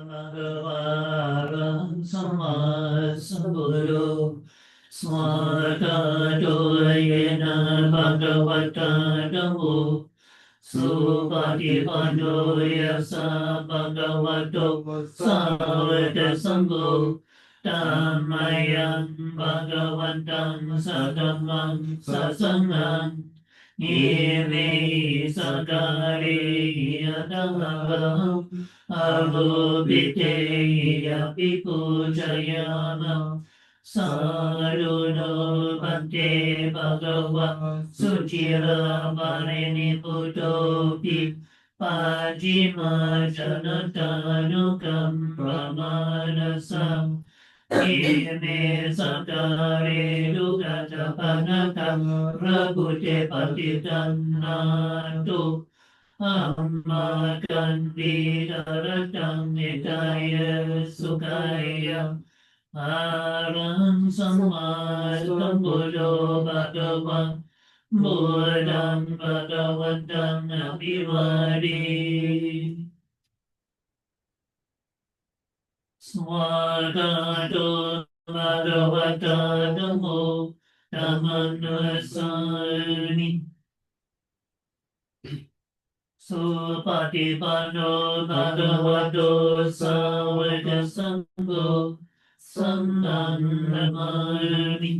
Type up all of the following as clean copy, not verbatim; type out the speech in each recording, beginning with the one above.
Bhagavaram Samma Sambuddho Smatato Yena Bhagavata Dhammo Supatipando Yasa Bhagavato Savaka Sangho Dhammayam Bhagavantam Sadhammam Sasangham Nime Sakare Yadavaham Avobhiteya Pipujayama Saruno Bhante Bhagava Suchira Varini Putopi Pajima Janatanukam Pramanasam Ime Sakare Dugata Panakam Rabute Patitanatu Amma Kandidaratam Nitaya Sukaya Aram Sammadam Buddho Bhagavan Buddham Bhagavantam Abhivadi Swagato Bhagavata Dhammo Dhammanasani Supatipano Bhagavato Savaka Sangho Sanghamani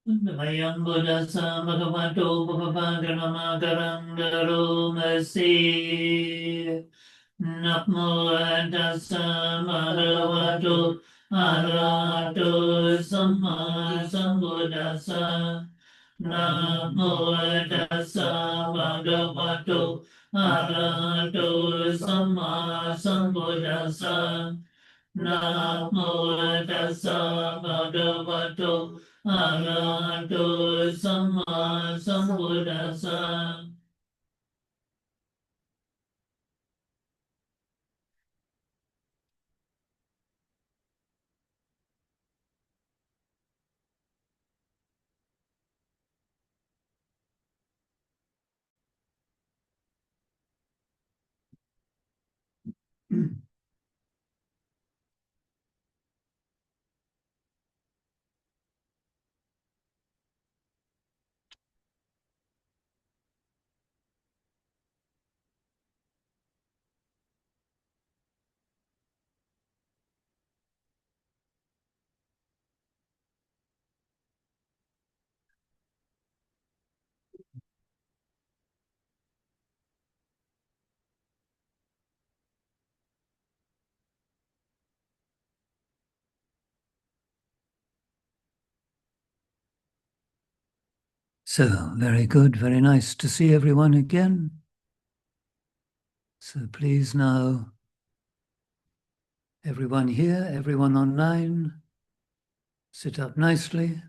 Mayam Buddhasa Bhagavato Bhagavaganamagaram Daro Masi Namo Tassa Bhagavato Arahato Samma Sambuddhassa Namo Tassa Bhagavato Arahato Samma Sambuddhassa Namo Tassa Bhagavato Arahato Samma Sambuddhassa. So, very good, very nice to see everyone again. So please now, everyone here, everyone online, sit up nicely,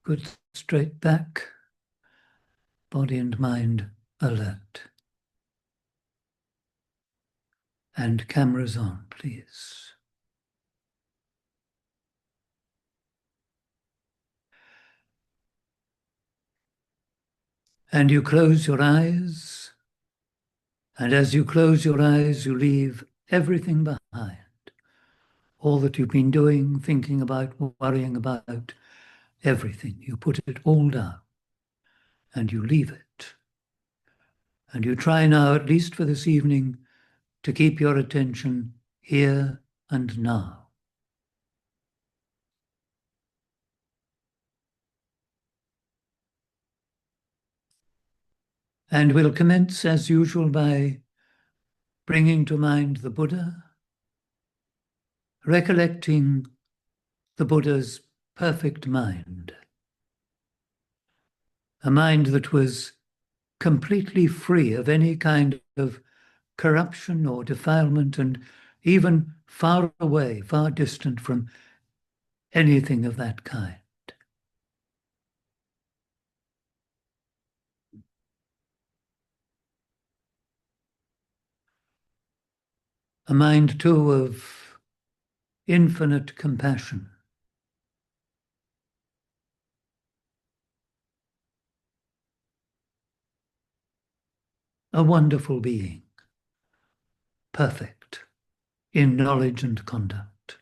good straight back, body and mind alert. And cameras on, please. And you close your eyes, and as you close your eyes, you leave everything behind. All that you've been doing, thinking about, worrying about, everything. You put it all down, and you leave it. And you try now, at least for this evening, to keep your attention here and now. And we'll commence, as usual, by bringing to mind the Buddha, recollecting the Buddha's perfect mind, a mind that was completely free of any kind of corruption or defilement, and even far away, far distant from anything of that kind. A mind, too, of infinite compassion. a wonderful being, perfect in knowledge and conduct.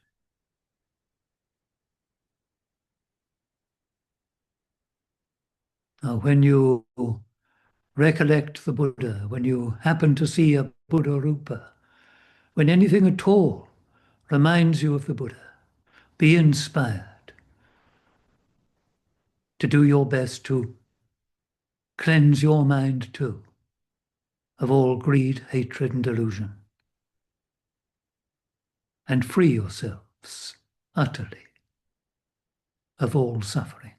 Now, when you recollect the Buddha, when you happen to see a Buddha Rupa, when anything at all reminds you of the Buddha, be inspired to do your best to cleanse your mind too of all greed, hatred, and delusion, and free yourselves utterly of all suffering.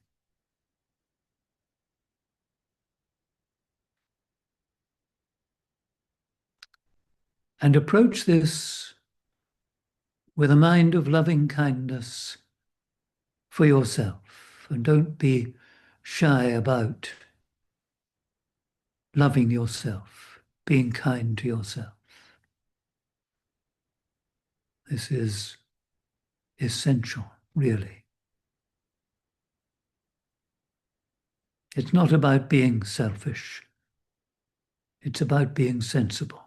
And approach this with a mind of loving kindness for yourself, and don't be shy about loving yourself, being kind to yourself. This is essential, really. It's not about being selfish. It's about being sensible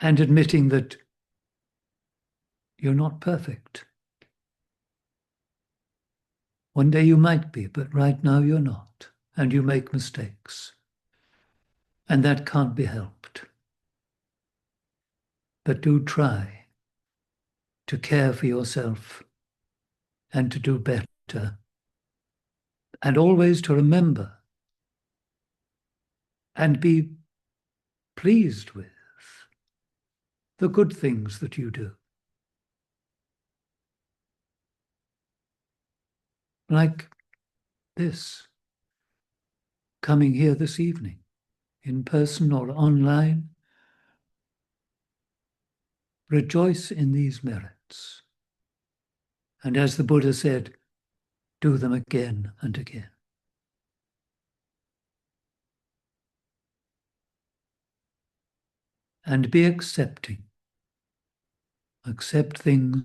and admitting that you're not perfect. One day you might be, but right now you're not, and you make mistakes. And that can't be helped. But do try to care for yourself and to do better, and always to remember and be pleased with the good things that you do. Like this, coming here this evening, in person or online. Rejoice in these merits. And as the Buddha said, do them again and again. And be accepting. Accept things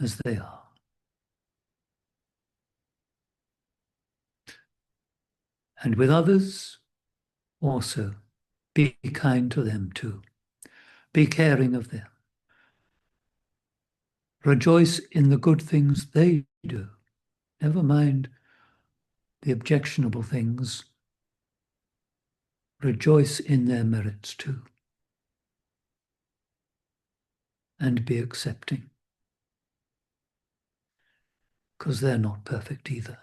as they are. And with others, also, be kind to them too. Be caring of them. Rejoice in the good things they do. Never mind the objectionable things. Rejoice in their merits too. And be accepting. Because they're not perfect either.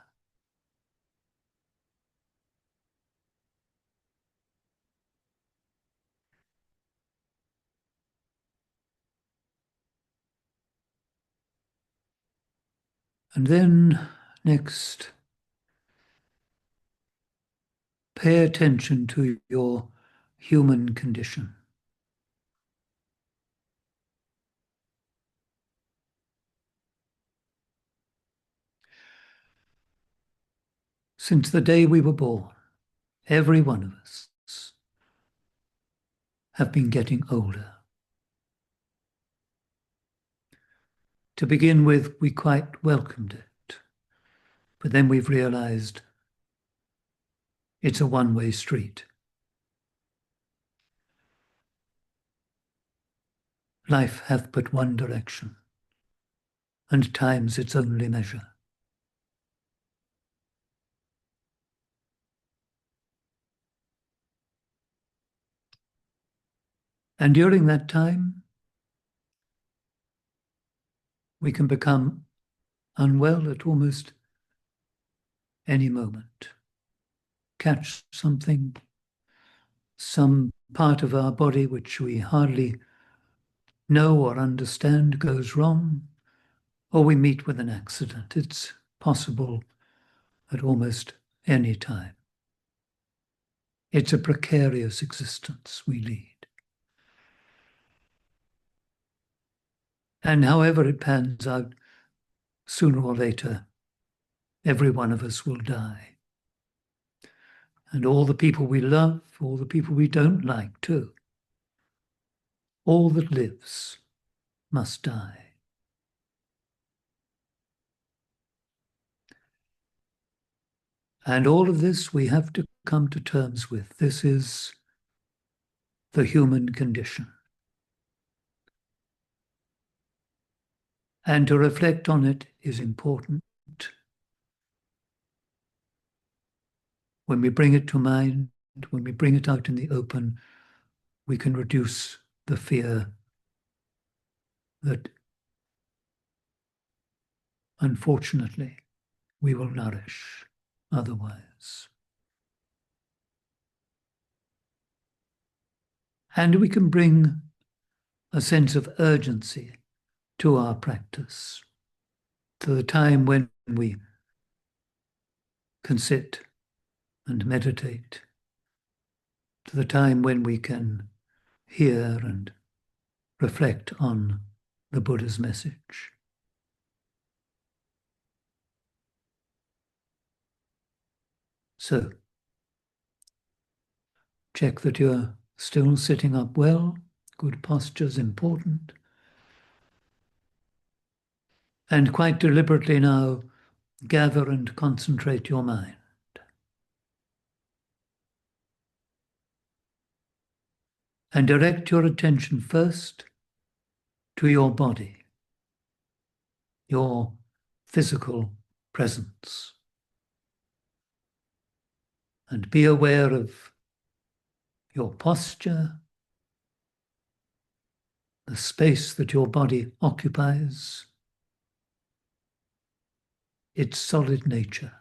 And then next, pay attention to your human condition. Since the day we were born, every one of us have been getting older. To begin with, we quite welcomed it, but then we've realized it's a one-way street. Life hath but one direction, and time's its only measure. And during that time, we can become unwell at almost any moment. Catch something, some part of our body which we hardly know or understand goes wrong, or we meet with an accident. It's possible at almost any time. It's a precarious existence we lead. And however it pans out, sooner or later, every one of us will die. And all the people we love, all the people we don't like too. All that lives must die. And all of this we have to come to terms with. This is the human condition. And to reflect on it is important. When we bring it to mind, when we bring it out in the open, we can reduce the fear that, unfortunately, we will nourish otherwise. And we can bring a sense of urgency to our practice, to the time when we can sit and meditate, to the time when we can hear and reflect on the Buddha's message. So, check that you're still sitting up well. Good posture is important. And quite deliberately now, gather and concentrate your mind. And direct your attention first to your body, your physical presence. And be aware of your posture, the space that your body occupies, its solid nature.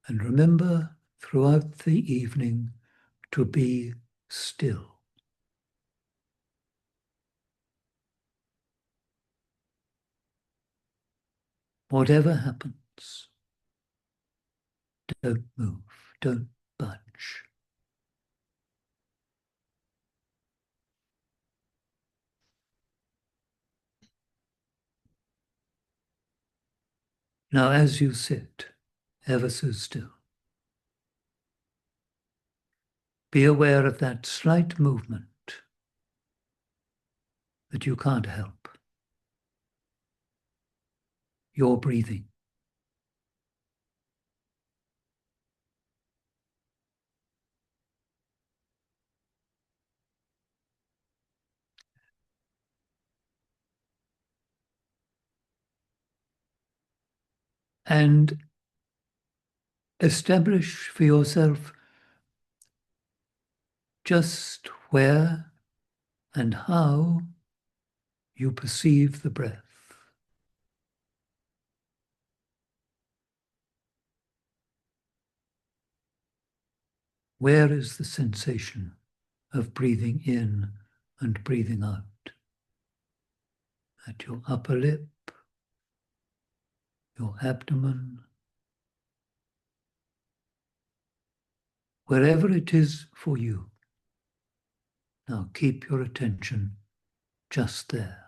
And remember throughout the evening to be still. Whatever happens, don't move, don't budge. Now, as you sit, ever so still, be aware of that slight movement that you can't help. Your breathing. And establish for yourself just where and how you perceive the breath. Where is the sensation of breathing in and breathing out? At your upper lip, your abdomen, wherever it is for you. Now keep your attention just there.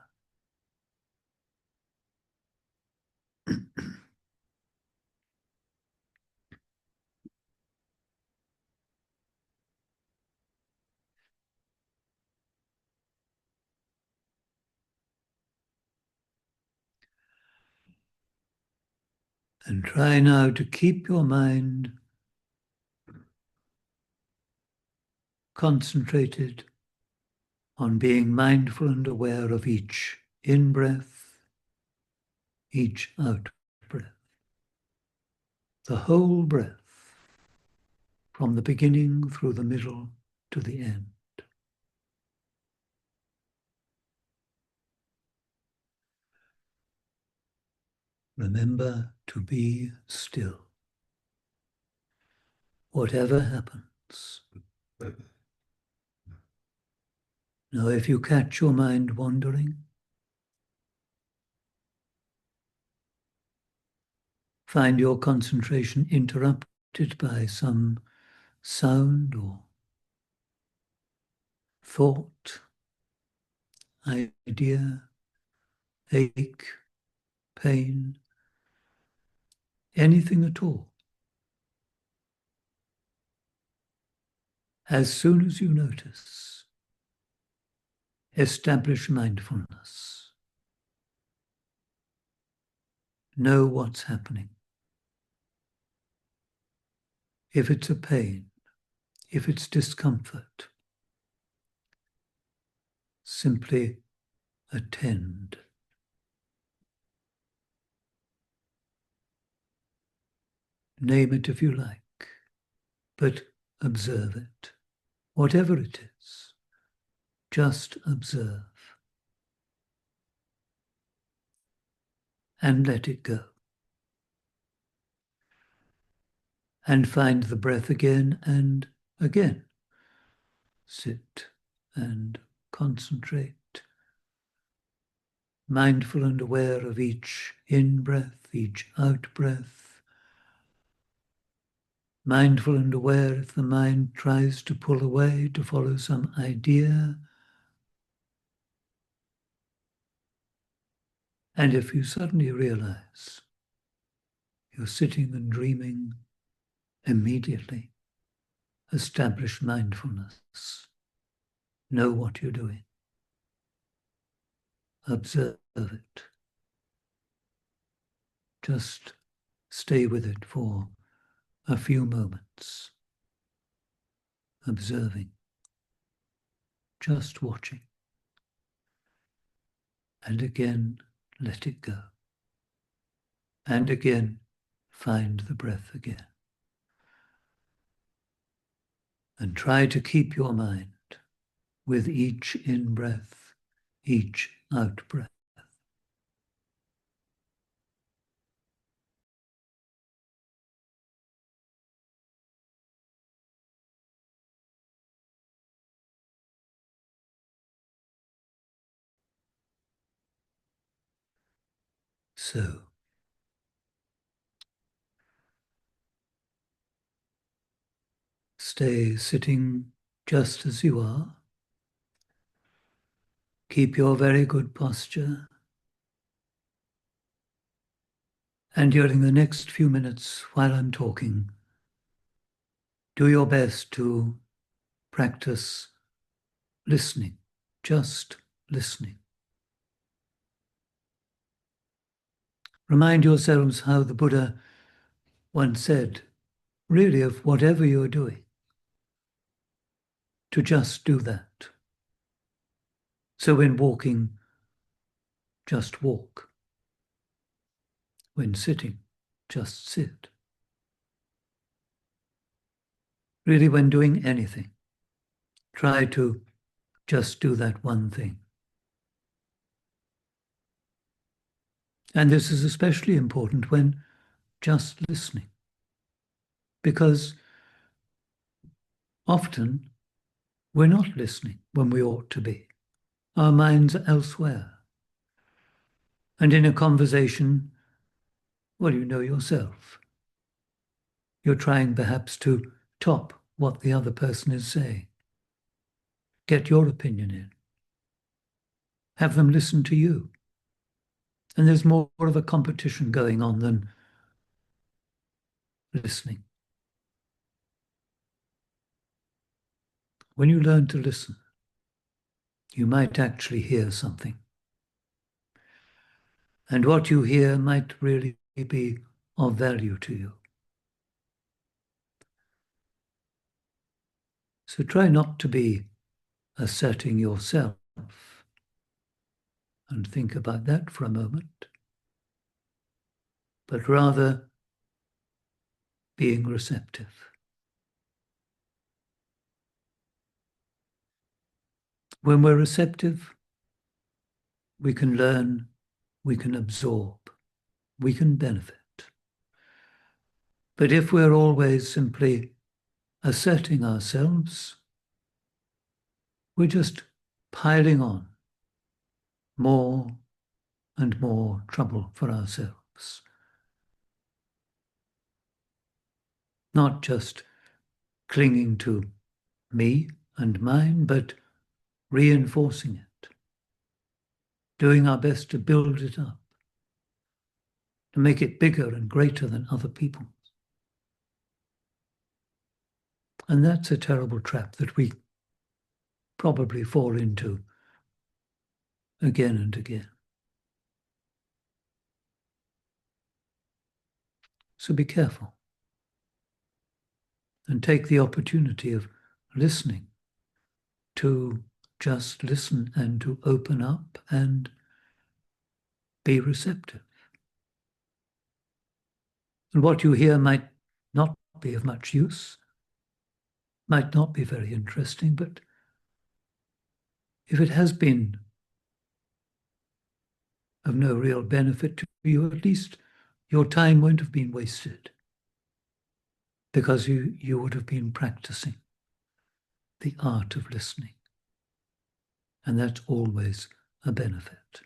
And try now to keep your mind concentrated on being mindful and aware of each in-breath, each out-breath. The whole breath, from the beginning through the middle to the end. Remember to be still. Whatever happens. Now, if you catch your mind wandering, find your concentration interrupted by some sound or thought, idea, ache, pain, anything at all. As soon as you notice, establish mindfulness. Know what's happening. If it's a pain, if it's discomfort, simply attend. Name it if you like, but observe it. Whatever it is, just observe and let it go. And find the breath again and again. Sit and concentrate. Mindful and aware of each in-breath, each out-breath. Mindful and aware if the mind tries to pull away to follow some idea. And if you suddenly realize you're sitting and dreaming, immediately establish mindfulness. Know what you're doing. Observe it. Just stay with it for a few moments. Observing. Just watching. And again, let it go. And again, find the breath again. And try to keep your mind with each in-breath, each out-breath. So, stay sitting just as you are. Keep your very good posture. And during the next few minutes while I'm talking, do your best to practice listening, just listening. Remind yourselves how the Buddha once said, really of whatever you're doing, to just do that. So when walking, just walk. When sitting, just sit. Really, when doing anything, try to just do that one thing. And this is especially important when just listening, because often we're not listening when we ought to be. Our minds are elsewhere. And in a conversation, well, you know yourself. You're trying perhaps to top what the other person is saying. Get your opinion in. Have them listen to you. And there's more of a competition going on than listening. When you learn to listen, you might actually hear something. And what you hear might really be of value to you. So try not to be asserting yourself, and think about that for a moment, but rather being receptive. When we're receptive, we can learn, we can absorb, we can benefit. But if we're always simply asserting ourselves, we're just piling on more and more trouble for ourselves. Not just clinging to me and mine, but reinforcing it, doing our best to build it up. to make it bigger and greater than other people. And that's a terrible trap that we probably fall into again and again. So be careful and take the opportunity of listening to just listen and to open up and be receptive. And what you hear might not be of much use, might not be very interesting, but if it has been of no real benefit to you, at least your time won't have been wasted, because you would have been practicing the art of listening. And that's always a benefit.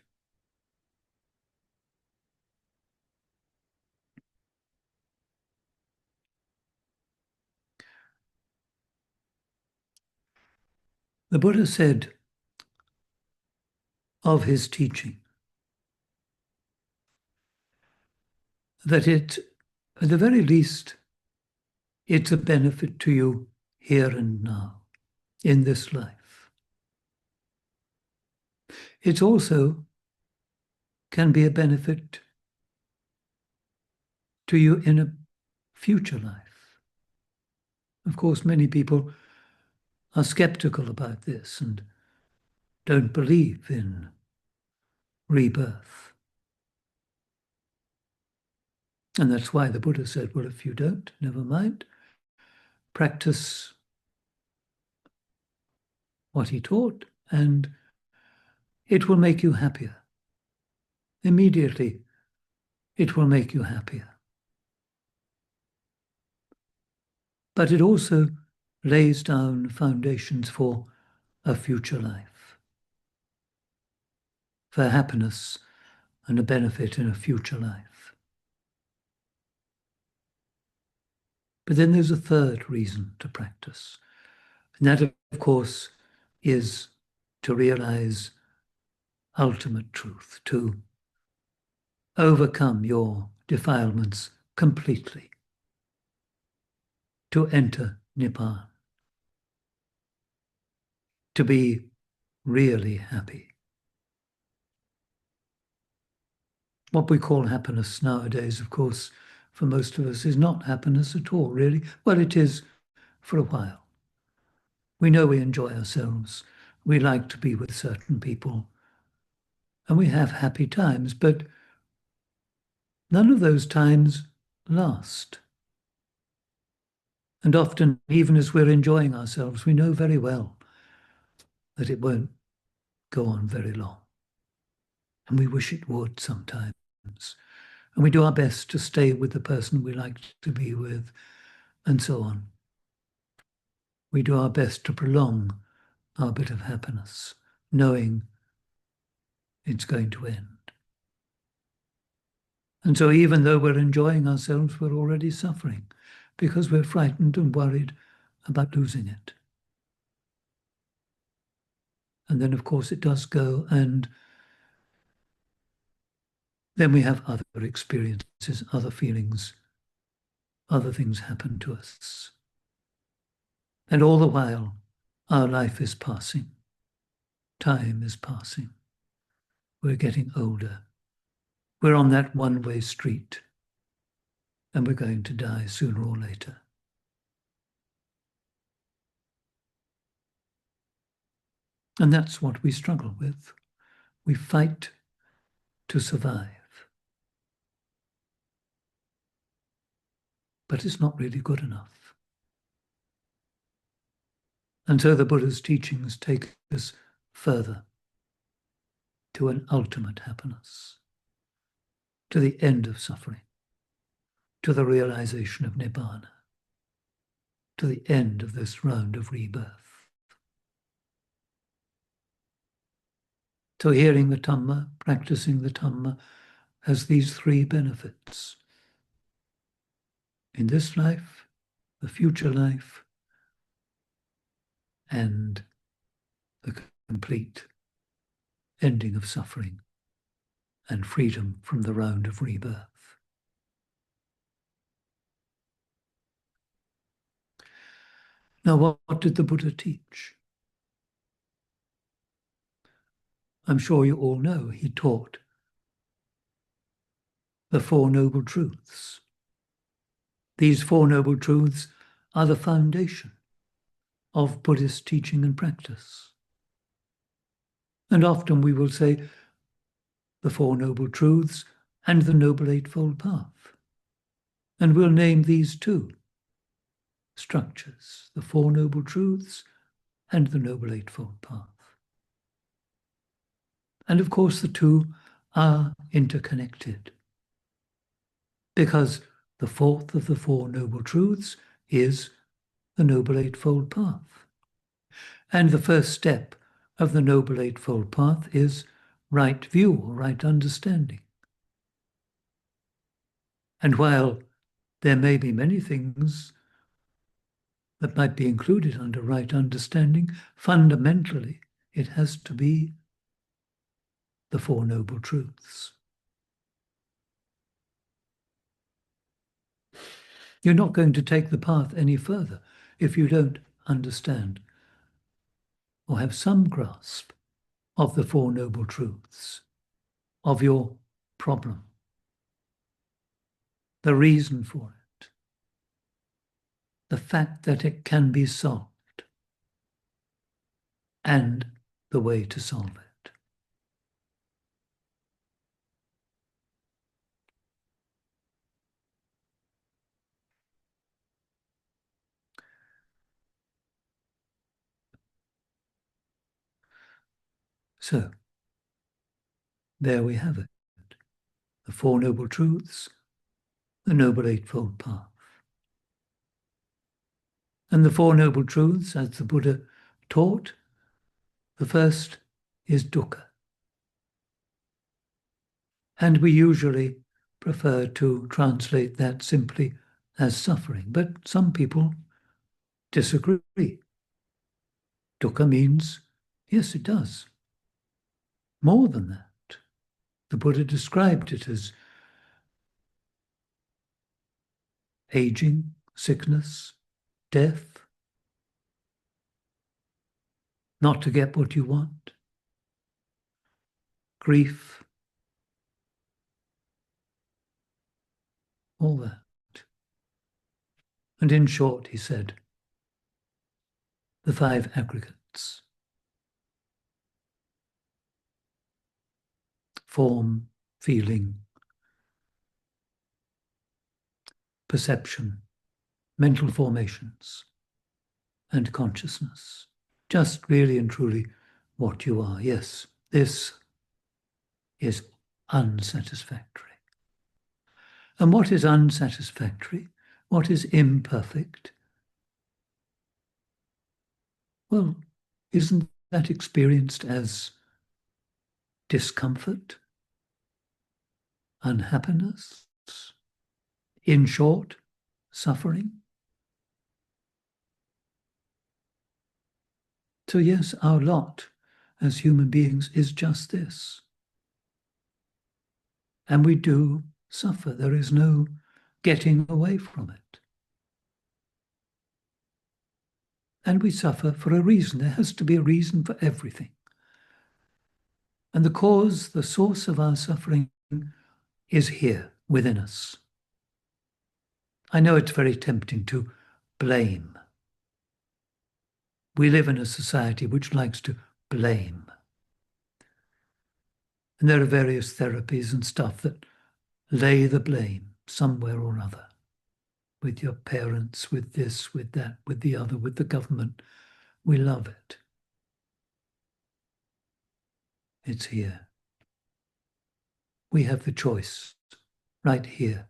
The Buddha said of his teaching that at the very least, it's a benefit to you here and now, in this life. It also can be a benefit to you in a future life. Of course, many people are skeptical about this and don't believe in rebirth. And that's why the Buddha said, well, if you don't, never mind. Practice what he taught, and it will make you happier. Immediately, it will make you happier. But it also lays down foundations for a future life, for happiness and a benefit in a future life. But then there's a third reason to practice. And that, of course, is to realize ultimate truth, to overcome your defilements completely, to enter Nibbana, to be really happy. What we call happiness nowadays, of course, for most of us is not happiness at all, really. Well, it is for a while. We know we enjoy ourselves. We like to be with certain people. And we have happy times, but none of those times last. And often, even as we're enjoying ourselves, we know very well that it won't go on very long. And we wish it would sometimes. And we do our best to stay with the person we like to be with, and so on. We do our best to prolong our bit of happiness, knowing it's going to end. And so even though we're enjoying ourselves, we're already suffering because we're frightened and worried about losing it. And then, of course, it does go, and then we have other experiences, other feelings, other things happen to us. And all the while, our life is passing. Time is passing. We're getting older. We're on that one-way street, and we're going to die sooner or later. And that's what we struggle with. We fight to survive. But it's not really good enough. And so the Buddha's teachings take us further to an ultimate happiness, to the end of suffering, to the realization of Nibbana, to the end of this round of rebirth. So hearing the Dhamma, practicing the Dhamma, has these three benefits. In this life, the future life, and the complete ending of suffering and freedom from the round of rebirth. Now, what did the Buddha teach? I'm sure you all know he taught the Four Noble Truths. These Four Noble Truths are the foundation of Buddhist teaching and practice. And often we will say the Four Noble Truths and the Noble Eightfold Path. And we'll name these two structures, the Four Noble Truths and the Noble Eightfold Path. And of course, the two are interconnected, because the fourth of the Four Noble Truths is the Noble Eightfold Path. And the first step of the Noble Eightfold Path is right view or right understanding. And while there may be many things that might be included under right understanding, fundamentally it has to be the Four Noble Truths. You're not going to take the path any further if you don't understand or have some grasp of the Four Noble Truths, of your problem, the reason for it, the fact that it can be solved, and the way to solve it. So, there we have it. The Four Noble Truths, the Noble Eightfold Path. And the Four Noble Truths, as the Buddha taught, the first is dukkha. And we usually prefer to translate that simply as suffering, but some people disagree. Dukkha means, yes, it does, more than that. The Buddha described it as aging, sickness, death, not to get what you want, grief, all that. And in short, he said, the five aggregates: form, feeling, perception, mental formations, and consciousness. Just really and truly what you are. Yes, this is unsatisfactory. And what is unsatisfactory? What is imperfect? Well, isn't that experienced as discomfort, unhappiness, in short, suffering? So yes, our lot as human beings is just this. And we do suffer. There is no getting away from it. And we suffer for a reason. There has to be a reason for everything. And the cause, the source of our suffering is here within us. I know it's very tempting to blame. We live in a society which likes to blame. And there are various therapies and stuff that lay the blame somewhere or other. With your parents, with this, with that, with the other, with the government. We love it. It's here. We have the choice right here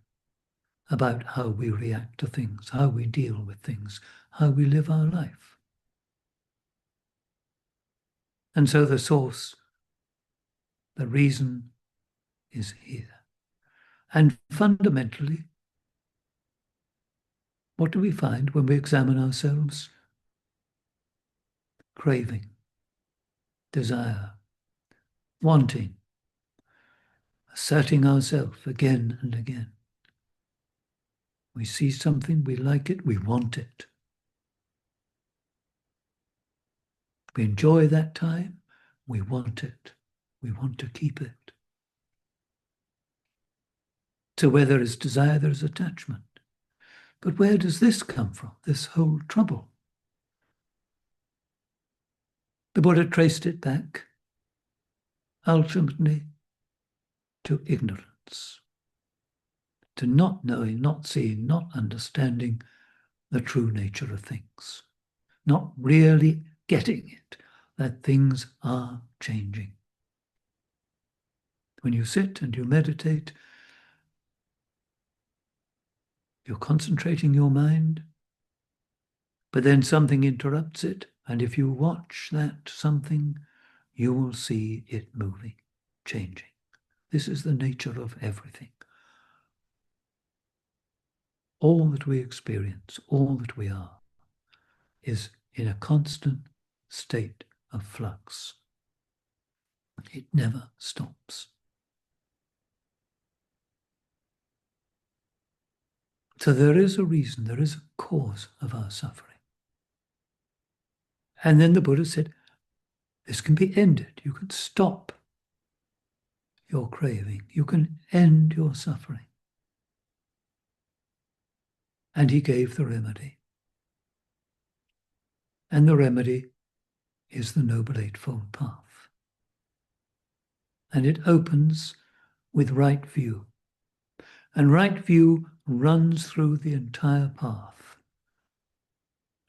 about how we react to things, how we deal with things, how we live our life. And so the source, the reason is here. And fundamentally, what do we find when we examine ourselves? Craving, desire, wanting, asserting ourselves again and again. We see something, we like it, we want it. We enjoy that time. We want it. We want to keep it. So where there is desire, there is attachment. But where does this come from, this whole trouble? The Buddha traced it back, ultimately, to ignorance, to not knowing, not seeing, not understanding the true nature of things, not really getting it, that things are changing. When you sit and you meditate, you're concentrating your mind, but then something interrupts it, and if you watch that something, you will see it moving, changing. This is the nature of everything. All that we experience, all that we are, is in a constant state of flux. It never stops. So there is a reason, there is a cause of our suffering. And then the Buddha said, this can be ended. You can stop your craving. You can end your suffering. And he gave the remedy. And the remedy is the Noble Eightfold Path. And it opens with right view. And right view runs through the entire path,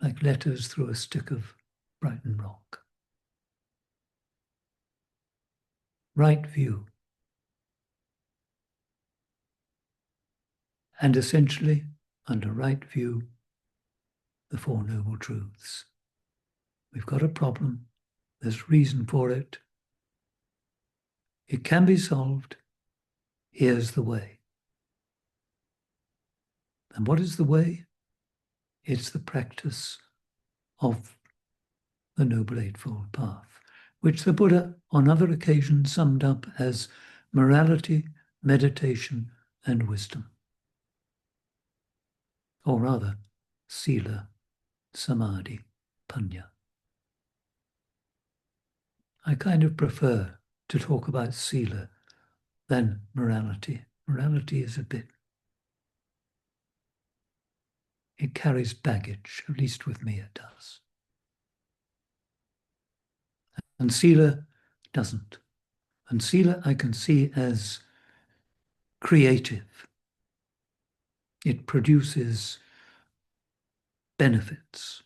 like letters through a stick of Brighton rock. Right view. And essentially, under right view, the Four Noble Truths. We've got a problem. There's reason for it. It can be solved. Here's the way. And what is the way? It's the practice of the Noble Eightfold Path, which the Buddha on other occasions summed up as morality, meditation, and wisdom. Or rather, sila, samadhi, panya. I kind of prefer to talk about sila than morality. Morality is a bit, it carries baggage, at least with me it does. And sila doesn't. And sila I can see as creative. It produces benefits.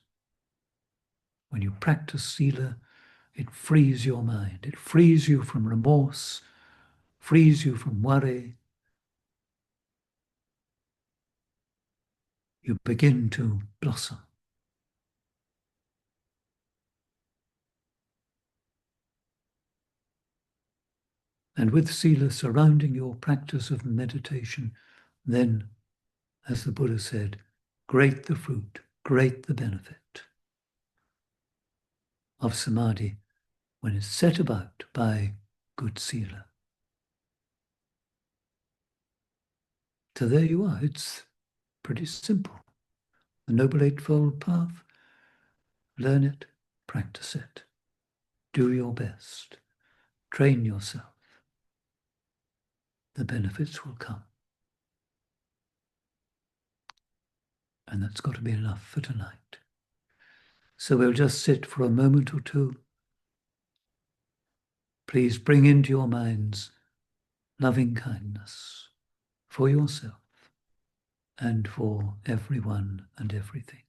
When you practice sila, it frees your mind. It frees you from remorse, frees you from worry. You begin to blossom. And with sila surrounding your practice of meditation, then, as the Buddha said, great the fruit, great the benefit of samadhi when it's set about by good sila. So there you are. It's pretty simple. The Noble Eightfold Path, learn it, practice it. Do your best. Train yourself. The benefits will come. And that's got to be enough for tonight. So we'll just sit for a moment or two. Please bring into your minds loving kindness for yourself and for everyone and everything.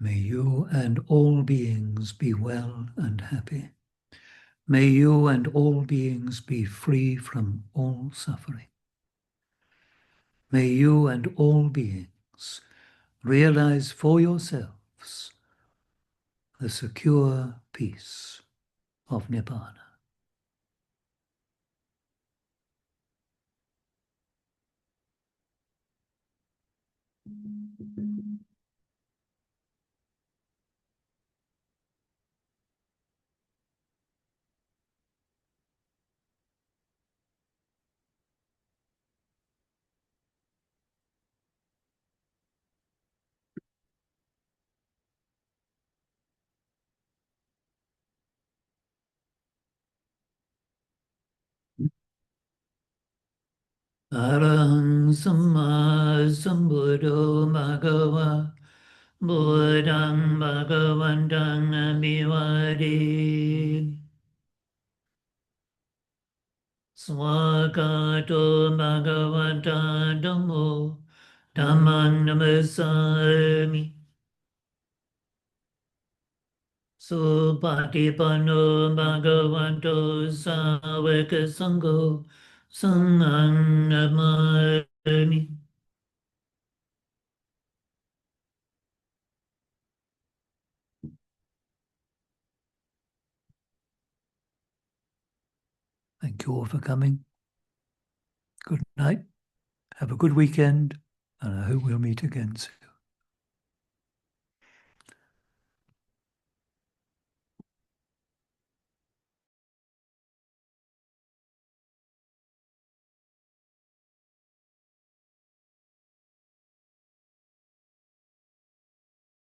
May you and all beings be well and happy. May you and all beings be free from all suffering. May you and all beings realize for yourselves the secure peace of Nibbana. Arahang Samma Sambuddho Bhagava Buddhang Bhagavantang Abhivadi Swakato Bhagavata Dhammo Dhammang Namasami Supatipanno Bhagavato Savaka Sangho Sanghang Namami. Thank you all for coming. Good night. Have a good weekend, and I hope we'll meet again soon.